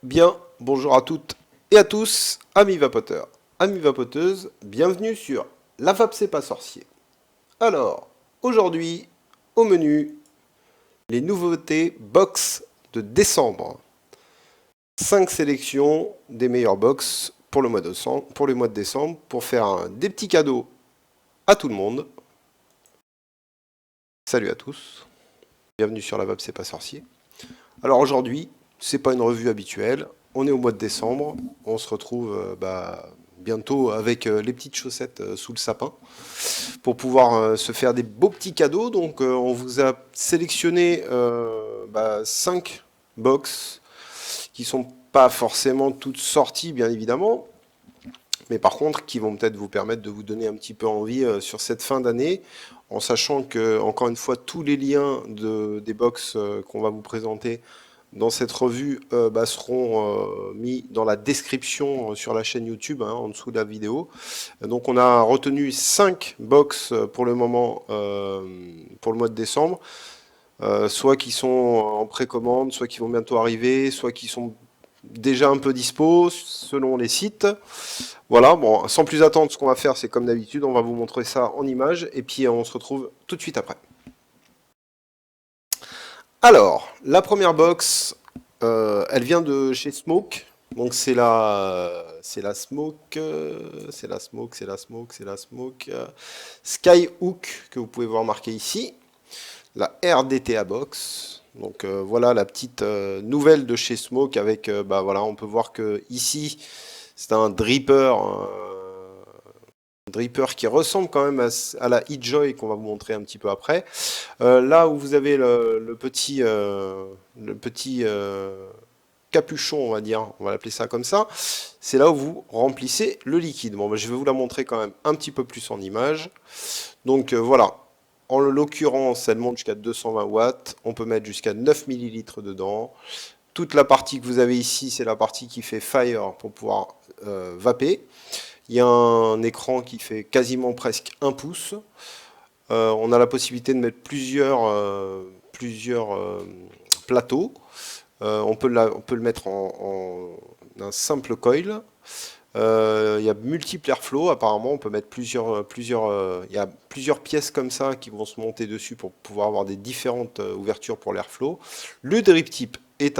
Bien, bonjour à toutes et à tous, amis vapoteurs, amis vapoteuses, bienvenue sur La Vape c'est pas sorcier. Alors, aujourd'hui, au menu, les nouveautés box de décembre. 5 sélections des meilleures box pour le mois de décembre, pour faire des petits cadeaux à tout le monde. Salut à tous, bienvenue sur La Vape c'est pas sorcier. Alors aujourd'hui, c'est pas une revue habituelle, on est au mois de décembre, on se retrouve bientôt avec les petites chaussettes sous le sapin pour pouvoir se faire des beaux petits cadeaux. Donc on vous a sélectionné 5 box qui sont pas forcément toutes sorties bien évidemment, mais par contre qui vont peut-être vous permettre de vous donner un petit peu envie sur cette fin d'année, en sachant que, encore une fois, tous les liens des box qu'on va vous présenter dans cette revue seront mis dans la description sur la chaîne YouTube, en dessous de la vidéo. Donc on a retenu 5 box pour le moment, pour le mois de décembre, soit qui sont en précommande, soit qui vont bientôt arriver, soit qui sont déjà un peu dispo selon les sites. Voilà, bon, sans plus attendre, ce qu'on va faire, c'est comme d'habitude, on va vous montrer ça en images, et puis on se retrouve tout de suite après. Alors, la première box, elle vient de chez Smoke. Donc c'est la Smoke, Skyhook que vous pouvez voir marqué ici. La RDTA box. Donc voilà la petite nouvelle de chez Smoke avec, voilà, on peut voir que ici c'est un dripper qui ressemble quand même à la E-Joy qu'on va vous montrer un petit peu après. Là où vous avez le petit capuchon, on va dire, on va l'appeler ça comme ça, c'est là où vous remplissez le liquide. Bon, je vais vous la montrer quand même un petit peu plus en image. Donc voilà, en l'occurrence, elle monte jusqu'à 220 watts, on peut mettre jusqu'à 9 millilitres dedans. Toute la partie que vous avez ici, c'est la partie qui fait fire pour pouvoir vaper. Il y a un écran qui fait quasiment presque 1 pouce. On a la possibilité de mettre plusieurs plateaux. On peut le mettre en un simple coil. Il y a multiples airflow, apparemment on peut mettre il y a plusieurs pièces comme ça qui vont se monter dessus pour pouvoir avoir des différentes ouvertures pour l'airflow. Le drip tip est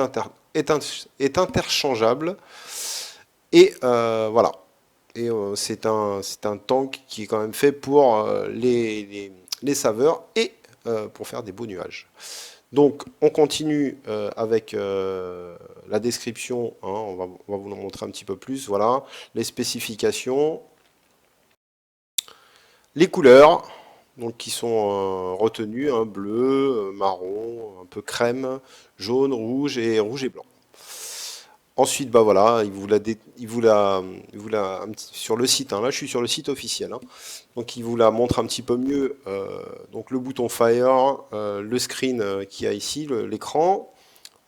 interchangeable et voilà. Et c'est un tank qui est quand même fait pour les saveurs et pour faire des beaux nuages. Donc on continue avec la description, on va vous en montrer un petit peu plus, voilà, les spécifications, les couleurs, donc qui sont retenues, bleu, marron, un peu crème, jaune, rouge et blanc. Ensuite, voilà, sur le site. Là, je suis sur le site officiel. Donc, il vous la montre un petit peu mieux. Donc, le bouton Fire, le screen qu'il y a ici, l'écran.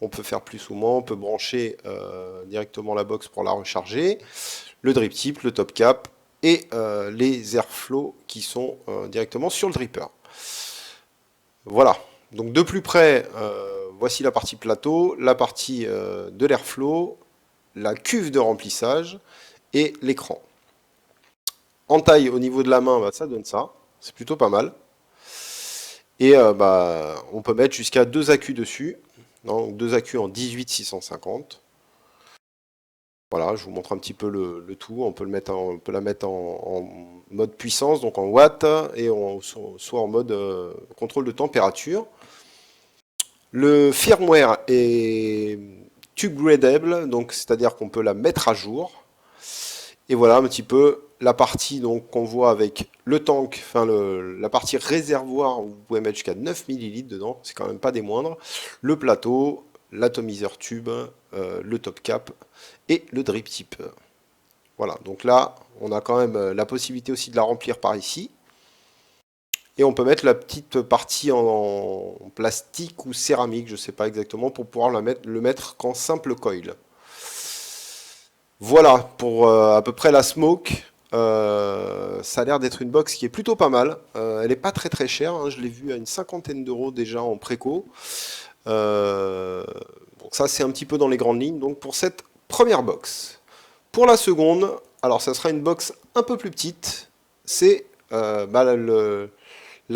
On peut faire plus ou moins. On peut brancher directement la box pour la recharger. Le drip tip, le top cap et les airflow qui sont directement sur le dripper. Voilà. Donc, de plus près, voici la partie plateau, la partie de l'airflow, la cuve de remplissage et l'écran. En taille au niveau de la main, ça donne ça. C'est plutôt pas mal. Et on peut mettre jusqu'à 2 accus dessus. Donc 2 accus en 18-650. Voilà, je vous montre un petit peu le tout. On peut la mettre en mode puissance, donc en watts, et soit en mode contrôle de température. Le firmware est upgradable, donc c'est-à-dire qu'on peut la mettre à jour. Et voilà un petit peu la partie qu'on voit avec le tank, la partie réservoir où vous pouvez mettre jusqu'à 9 millilitres dedans, c'est quand même pas des moindres. Le plateau, l'atomiseur tube, le top cap et le drip tip. Voilà, donc là on a quand même la possibilité aussi de la remplir par ici. Et on peut mettre la petite partie en plastique ou céramique, je ne sais pas exactement, pour pouvoir le mettre qu'en simple coil. Voilà pour à peu près la Smoke. Ça a l'air d'être une box qui est plutôt pas mal. Elle n'est pas très très chère, je l'ai vue à une 50aine d'euros déjà en préco. Donc ça, c'est un petit peu dans les grandes lignes donc pour cette première box. Pour la seconde, alors ça sera une box un peu plus petite. C'est la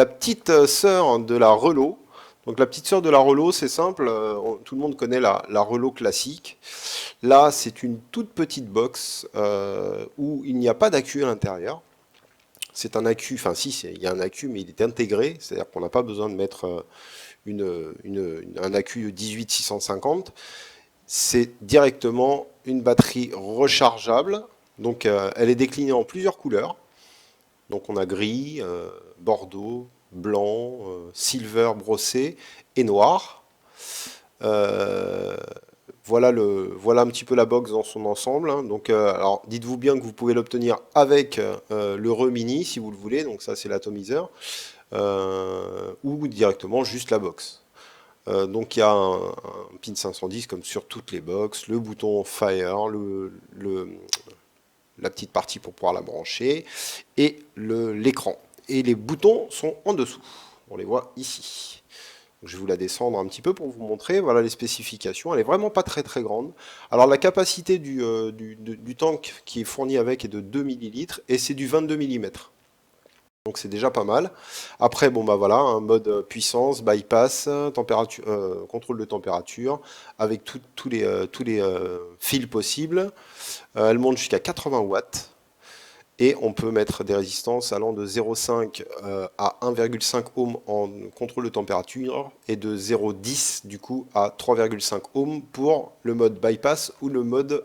petite sœur de la Relo. Donc la petite sœur de la Relo, c'est simple, tout le monde connaît la Relo classique. Là, c'est une toute petite box où il n'y a pas d'accu à l'intérieur. C'est un accu, enfin si, il y a un accu, mais il est intégré, c'est-à-dire qu'on n'a pas besoin de mettre un accu 18650. C'est directement une batterie rechargeable, donc elle est déclinée en plusieurs couleurs. Donc on a gris, bordeaux, blanc, silver brossé et noir. Voilà un petit peu la box dans son ensemble, hein. Donc, alors dites-vous bien que vous pouvez l'obtenir avec le Remini si vous le voulez, donc ça c'est l'atomiseur, ou directement juste la box. Donc il y a un pin 510 comme sur toutes les box, le bouton Fire, la petite partie pour pouvoir la brancher, et l'écran. Et les boutons sont en dessous, on les voit ici. Je vais vous la descendre un petit peu pour vous montrer. Voilà les spécifications. Elle est vraiment pas très très grande. Alors la capacité du tank qui est fourni avec est de 2 ml et c'est du 22 mm. Donc c'est déjà pas mal. Après, bon bah voilà, un mode puissance, bypass, température, contrôle de température, avec tous les fils possibles. Elle monte jusqu'à 80 watts. Et on peut mettre des résistances allant de 0,5 à 1,5 ohm en contrôle de température et de 0,10 du coup à 3,5 ohm pour le mode bypass ou le mode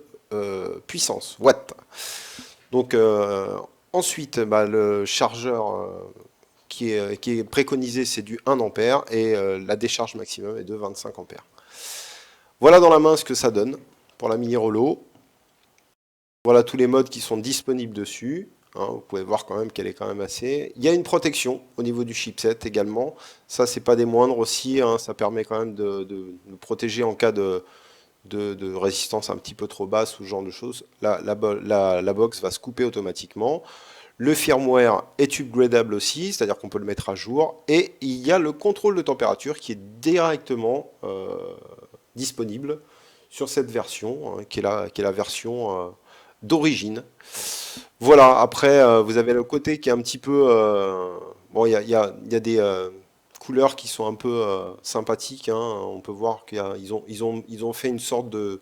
puissance, watt. Donc ensuite, le chargeur qui est préconisé, c'est du 1 ampère et la décharge maximum est de 25 ampères. Voilà dans la main ce que ça donne pour la mini Relo. Voilà tous les modes qui sont disponibles dessus. Hein, vous pouvez voir quand même qu'elle est quand même assez... Il y a une protection au niveau du chipset également. Ça, c'est pas des moindres aussi. Hein, ça permet quand même de protéger en cas de résistance un petit peu trop basse ou ce genre de choses. La box va se couper automatiquement. Le firmware est upgradable aussi, c'est-à-dire qu'on peut le mettre à jour. Et il y a le contrôle de température qui est directement disponible sur cette version, hein, qui est la version d'origine. Voilà, après, vous avez le côté qui est un petit peu... bon, il y a des couleurs qui sont un peu sympathiques, hein. On peut voir qu'ils ont fait une sorte de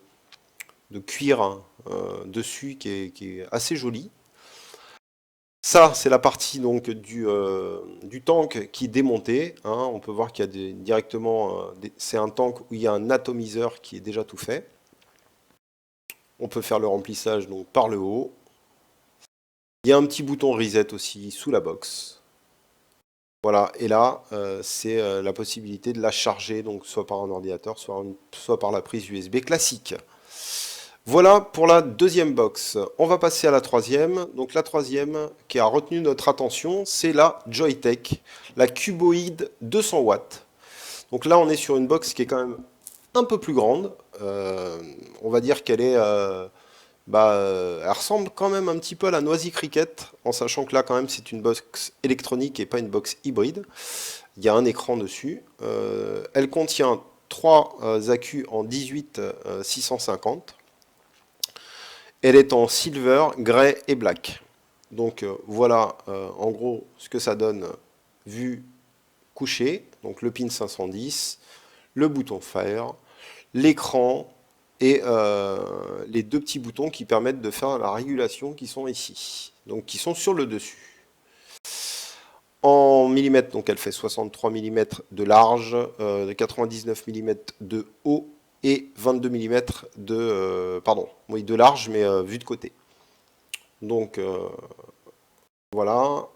cuir dessus qui est assez joli. Ça, c'est la partie donc du tank qui est démonté, hein. On peut voir qu'il y a directement... c'est un tank où il y a un atomiseur qui est déjà tout fait. On peut faire le remplissage donc par le haut. Il y a un petit bouton reset aussi sous la box. Voilà, et là, c'est la possibilité de la charger, donc soit par un ordinateur, soit par la prise USB classique. Voilà pour la deuxième box. On va passer à la troisième. Donc la troisième qui a retenu notre attention, c'est la Joyetech, la Cuboid 200 watts. Donc là, on est sur une box qui est quand même un peu plus grande. On va dire qu'elle est... elle ressemble quand même un petit peu à la Noisy Cricket, en sachant que là quand même c'est une box électronique et pas une box hybride. Il y a un écran dessus. Elle contient 3 accus en 18 650. Elle est en silver, grey et black. Donc voilà en gros ce que ça donne vu couché. Donc le pin 510, le bouton Fire, l'écran, et les deux petits boutons qui permettent de faire la régulation qui sont ici, donc qui sont sur le dessus. En millimètres, donc elle fait 63 mm de large, 99 mm de haut et 22 mm de large, mais vu de côté. Donc voilà,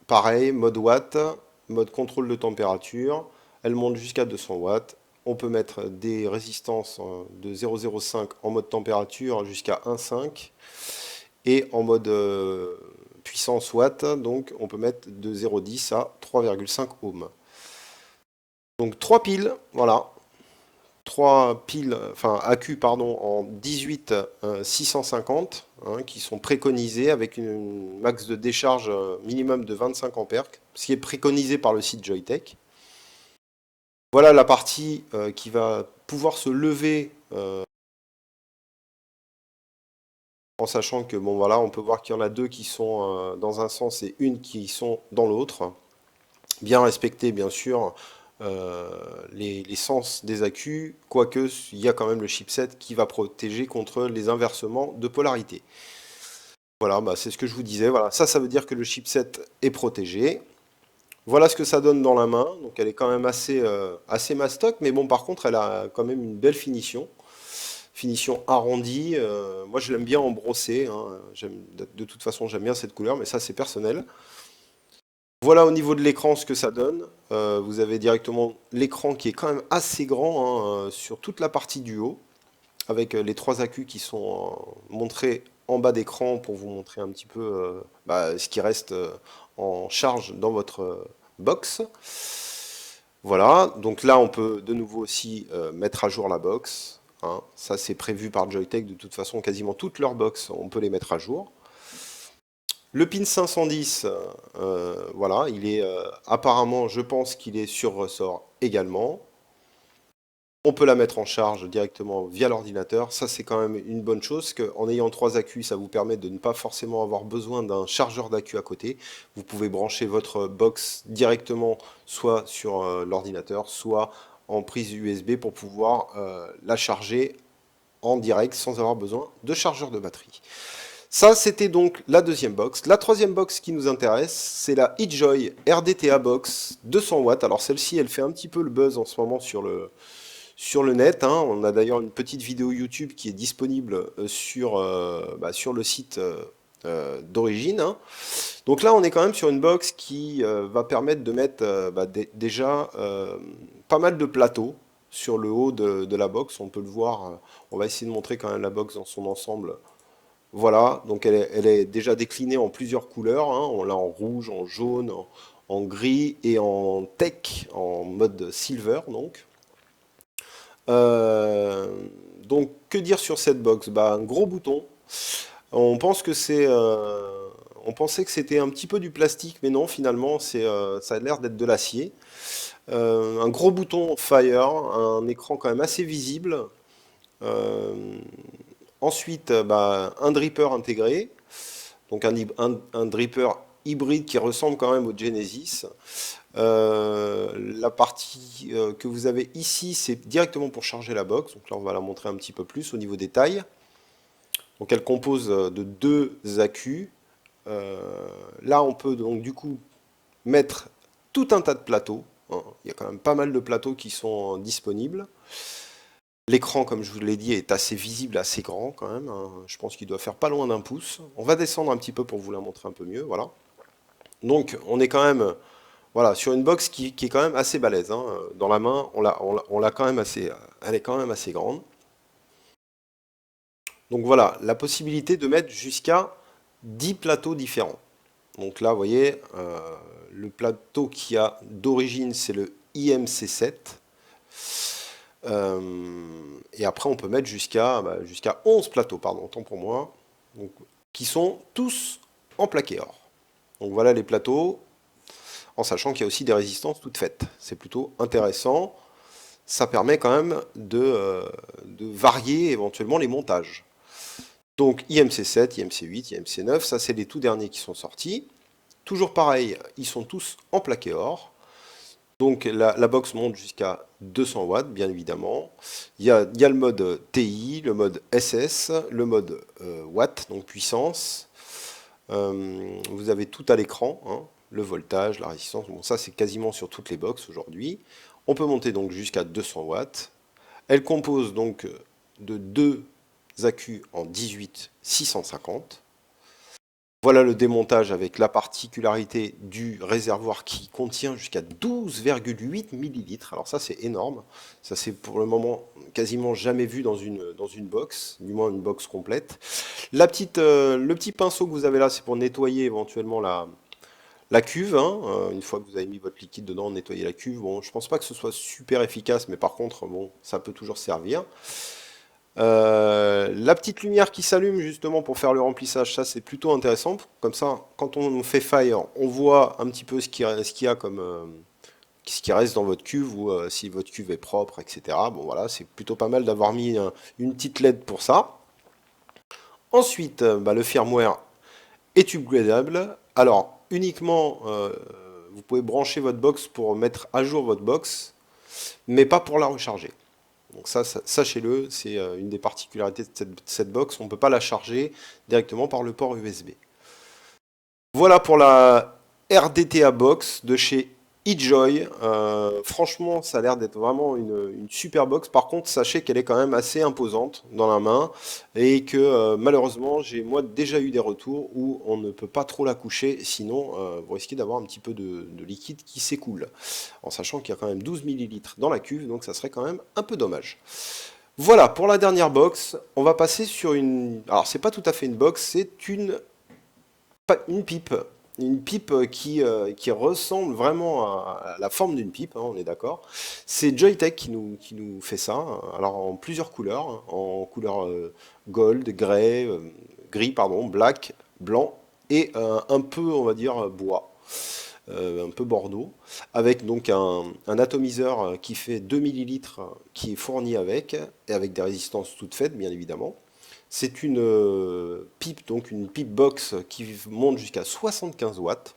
pareil, mode watt, mode contrôle de température, elle monte jusqu'à 200 watts. On peut mettre des résistances de 0,05 en mode température jusqu'à 1,5 et en mode puissance watt, donc on peut mettre de 0,10 à 3,5 ohms. Donc 3 piles, voilà. 3 piles, enfin accus pardon, en 18 650 hein, qui sont préconisés avec une max de décharge minimum de 25 ampères, ce qui est préconisé par le site Joyetech. Voilà la partie qui va pouvoir se lever en sachant que, bon voilà, on peut voir qu'il y en a deux qui sont dans un sens et une qui sont dans l'autre. Bien respecter, bien sûr, les sens des accus, quoique il y a quand même le chipset qui va protéger contre les inversements de polarité. Voilà, bah, c'est ce que je vous disais. Voilà, ça veut dire que le chipset est protégé. Voilà ce que ça donne dans la main. Donc elle est quand même assez mastoc, mais bon, par contre, elle a quand même une belle finition. Finition arrondie. Moi, je l'aime bien en brossé, hein. De toute façon, j'aime bien cette couleur, mais ça, c'est personnel. Voilà au niveau de l'écran ce que ça donne. Vous avez directement l'écran qui est quand même assez grand, hein, sur toute la partie du haut, avec les trois accus qui sont montrés en bas d'écran pour vous montrer un petit peu bah, ce qui reste en charge dans votre box. Voilà, donc là on peut de nouveau aussi mettre à jour la box, hein. Ça c'est prévu par Joyetech, de toute façon quasiment toutes leurs box on peut les mettre à jour. Le pin 510, voilà, il est apparemment, je pense qu'il est sur ressort également. On peut la mettre en charge directement via l'ordinateur. Ça, c'est quand même une bonne chose, qu'en ayant trois accus, ça vous permet de ne pas forcément avoir besoin d'un chargeur d'accu à côté. Vous pouvez brancher votre box directement, soit sur l'ordinateur, soit en prise USB pour pouvoir la charger en direct sans avoir besoin de chargeur de batterie. Ça, c'était donc la deuxième box. La troisième box qui nous intéresse, c'est la eJoy RDTA Box 200 watts. Alors celle-ci, elle fait un petit peu le buzz en ce moment sur le net, hein. On a d'ailleurs une petite vidéo YouTube qui est disponible sur le site d'origine, hein. Donc là, on est quand même sur une box qui va permettre de mettre déjà pas mal de plateaux sur le haut de la box. On peut le voir, on va essayer de montrer quand même la box dans son ensemble. Voilà, donc elle est déjà déclinée en plusieurs couleurs, hein. On l'a en rouge, en jaune, en gris et en tech, en mode silver donc. Euh, donc, que dire sur cette box? Bah, un gros bouton. On pense que on pensait que c'était un petit peu du plastique, mais non, finalement, ça a l'air d'être de l'acier. Un gros bouton Fire, un écran quand même assez visible. Euh, Ensuite, un dripper intégré, donc un dripper hybride qui ressemble quand même au Genesis. La partie que vous avez ici, c'est directement pour charger la box. Donc là, on va la montrer un petit peu plus au niveau des tailles. Donc elle compose de deux accus. Là, on peut donc du coup mettre tout un tas de plateaux, hein. Il y a quand même pas mal de plateaux qui sont disponibles. L'écran, comme je vous l'ai dit, est assez visible, assez grand quand même, hein. Je pense qu'il doit faire pas loin d'un pouce. On va descendre un petit peu pour vous la montrer un peu mieux. Voilà. Donc on est quand même voilà, sur une box qui est quand même assez balèze, hein. Dans la main, on l'a quand même assez, elle est quand même assez grande. Donc voilà, la possibilité de mettre jusqu'à 10 plateaux différents. Donc là, vous voyez, le plateau qui a d'origine, c'est le IMC7. Et après, on peut mettre jusqu'à 11 plateaux, pardon, autant pour moi, donc, qui sont tous en plaqué or. Donc voilà les plateaux, en sachant qu'il y a aussi des résistances toutes faites. C'est plutôt intéressant. Ça permet quand même de varier éventuellement les montages. Donc IMC7, IMC8, IMC9, ça c'est les tout derniers qui sont sortis. Toujours pareil, ils sont tous en plaqué or. Donc la box monte jusqu'à 200 watts, bien évidemment. Il y a le mode TI, le mode SS, le mode watt, donc puissance. Vous avez tout à l'écran, hein, le voltage, la résistance. Bon, ça c'est quasiment sur toutes les box aujourd'hui. On peut monter donc jusqu'à 200 watts. Elle compose donc de deux accus en 18 650. Voilà le démontage avec la particularité du réservoir qui contient jusqu'à 12,8 millilitres. Alors ça c'est énorme. Ça c'est pour le moment quasiment jamais vu dans une box, du moins une box complète. Le petit pinceau que vous avez là, c'est pour nettoyer éventuellement la cuve, hein. Une fois que vous avez mis votre liquide dedans, nettoyer la cuve. Bon, je pense pas que ce soit super efficace, mais par contre, bon, ça peut toujours servir. La petite lumière qui s'allume justement pour faire le remplissage, ça c'est plutôt intéressant. Comme ça, quand on fait Fire, on voit un petit peu ce qu'il y a ce qui reste dans votre cuve ou si votre cuve est propre, etc. Bon voilà, c'est plutôt pas mal d'avoir mis une petite LED pour ça. Ensuite, le firmware est upgradable. Alors, uniquement, vous pouvez brancher votre box pour mettre à jour votre box, mais pas pour la recharger. Donc ça sachez-le, c'est une des particularités de cette box, on ne peut pas la charger directement par le port USB. Voilà pour la RDTA box de chez eJoy. Franchement, ça a l'air d'être vraiment une super box. Par contre, sachez qu'elle est quand même assez imposante dans la main et que malheureusement, j'ai moi déjà eu des retours où on ne peut pas trop la coucher, sinon vous risquez d'avoir un petit peu de liquide qui s'écoule. En sachant qu'il y a quand même 12 ml dans la cuve, donc ça serait quand même un peu dommage. Voilà, pour la dernière box, on va passer sur une... Alors, c'est pas tout à fait une box, c'est une pipe. Une pipe qui ressemble vraiment à la forme d'une pipe, hein, on est d'accord. C'est Joyetech qui nous fait ça, alors en plusieurs couleurs, hein, en couleur gold, gris, pardon, black, blanc et un peu, on va dire, bois. Un peu bordeaux, avec donc un atomiseur qui fait 2 ml qui est fourni avec, et avec des résistances toutes faites, bien évidemment. C'est une pipe, donc une pipe box qui monte jusqu'à 75 watts.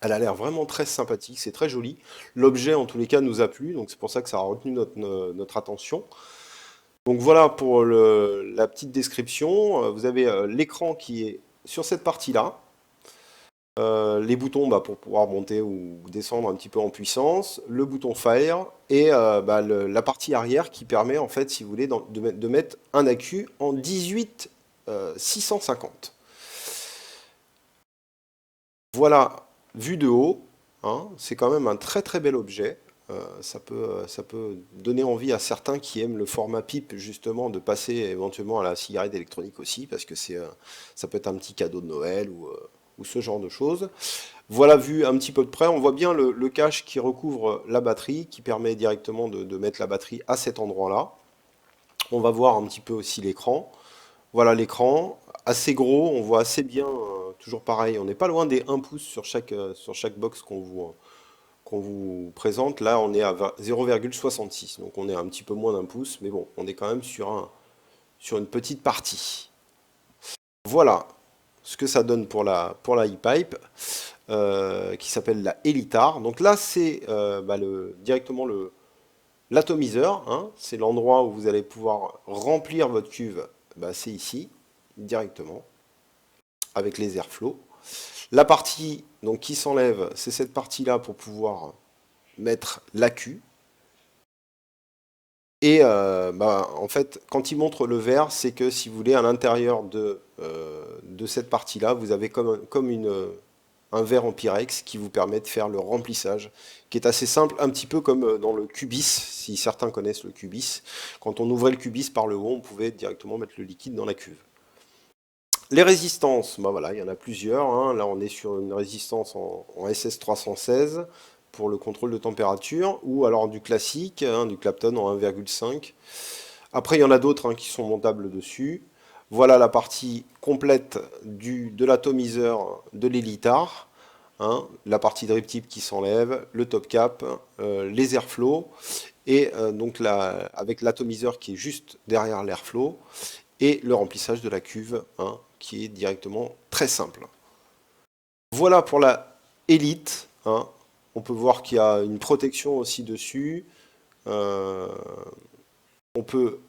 Elle a l'air vraiment très sympathique, c'est très joli. L'objet, en tous les cas, nous a plu, donc c'est pour ça que ça a retenu notre attention. Donc voilà pour la petite description. Vous avez l'écran qui est sur cette partie-là. Les boutons pour pouvoir monter ou descendre un petit peu en puissance, le bouton Fire et la partie arrière qui permet en fait, si vous voulez, de mettre un accu en 18 650. Voilà, vu de haut, hein, c'est quand même un très très bel objet. Ça peut donner envie à certains qui aiment le format pipe justement de passer éventuellement à la cigarette électronique aussi, parce que ça peut être un petit cadeau de Noël ou ce genre de choses. Voilà, vu un petit peu de près, on voit bien le cache qui recouvre la batterie, qui permet directement de mettre la batterie à cet endroit-là. On va voir un petit peu aussi l'écran. Voilà l'écran, assez gros, on voit assez bien, toujours pareil, on n'est pas loin des 1 pouce sur chaque box qu'on vous présente. Là, on est à 0,66, donc on est un petit peu moins d'un pouce, mais bon, on est quand même sur une petite partie. Voilà ce que ça donne pour la e-pipe, qui s'appelle la Elitar. Donc là, c'est directement l'atomiseur, hein, c'est l'endroit où vous allez pouvoir remplir votre cuve, c'est ici, directement, avec les airflow. La partie donc, qui s'enlève, c'est cette partie-là pour pouvoir mettre l'accu. Et en fait, quand il montre le vert, c'est que si vous voulez, à l'intérieur de cette partie-là, vous avez comme un verre en Pyrex qui vous permet de faire le remplissage, qui est assez simple, un petit peu comme dans le Cubis, si certains connaissent le Cubis. Quand on ouvrait le Cubis par le haut, on pouvait directement mettre le liquide dans la cuve. Les résistances, voilà, il y en a plusieurs, hein. Là, on est sur une résistance en SS316 pour le contrôle de température, ou alors du classique, hein, du Clapton en 1,5. Après, il y en a d'autres qui sont montables dessus. Voilà la partie complète de l'atomiseur de l'Elitar, hein, la partie drip tip qui s'enlève, le top cap, les airflow, et donc avec l'atomiseur qui est juste derrière l'airflow, et le remplissage de la cuve, hein, qui est directement très simple. Voilà pour la Elite, hein. On peut voir qu'il y a une protection aussi dessus. On peut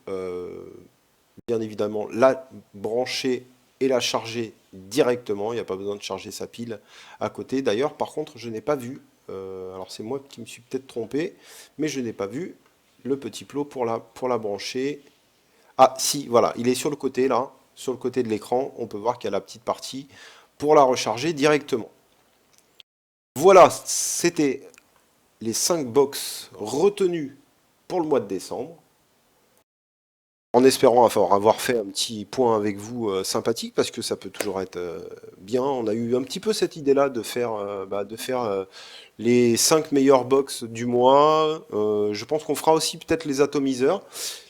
bien évidemment la brancher et la charger directement. Il n'y a pas besoin de charger sa pile à côté. D'ailleurs, par contre, je n'ai pas vu, alors c'est moi qui me suis peut-être trompé, mais je n'ai pas vu le petit plot pour la brancher. Ah si, voilà, il est sur le côté là, sur le côté de l'écran. On peut voir qu'il y a la petite partie pour la recharger directement. Voilà, c'était les 5 box retenues pour le mois de décembre. En espérant avoir fait un petit point avec vous sympathique, parce que ça peut toujours être bien. On a eu un petit peu cette idée-là de faire, les 5 meilleures box du mois. Je pense qu'on fera aussi peut-être les atomiseurs.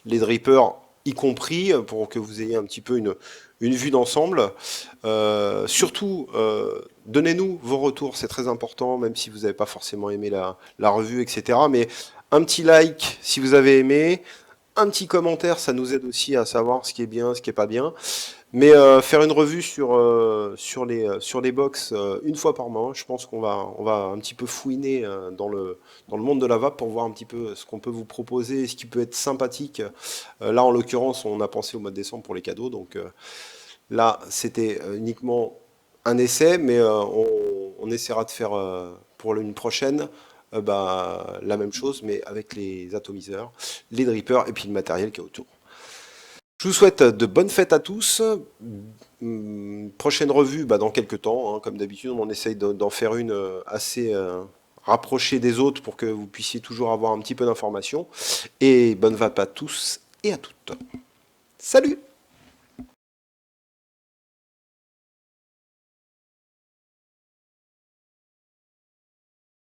Les drippers, y compris pour que vous ayez un petit peu une vue d'ensemble. Surtout, donnez-nous vos retours, c'est très important, même si vous n'avez pas forcément aimé la revue, etc. Mais un petit like si vous avez aimé, un petit commentaire, ça nous aide aussi à savoir ce qui est bien, ce qui est pas bien. Mais faire une revue sur les box une fois par mois, je pense on va un petit peu fouiner dans le monde de la vape pour voir un petit peu ce qu'on peut vous proposer, ce qui peut être sympathique. Là, en l'occurrence, on a pensé au mois de décembre pour les cadeaux, donc là, c'était uniquement un essai, mais on essaiera de faire pour une prochaine la même chose, mais avec les atomiseurs, les drippers et puis le matériel qui est autour. Je vous souhaite de bonnes fêtes à tous. Prochaine revue dans quelques temps. Hein, comme d'habitude, on essaye d'en faire une assez rapprochée des autres pour que vous puissiez toujours avoir un petit peu d'informations. Et bonne vape à tous et à toutes. Salut!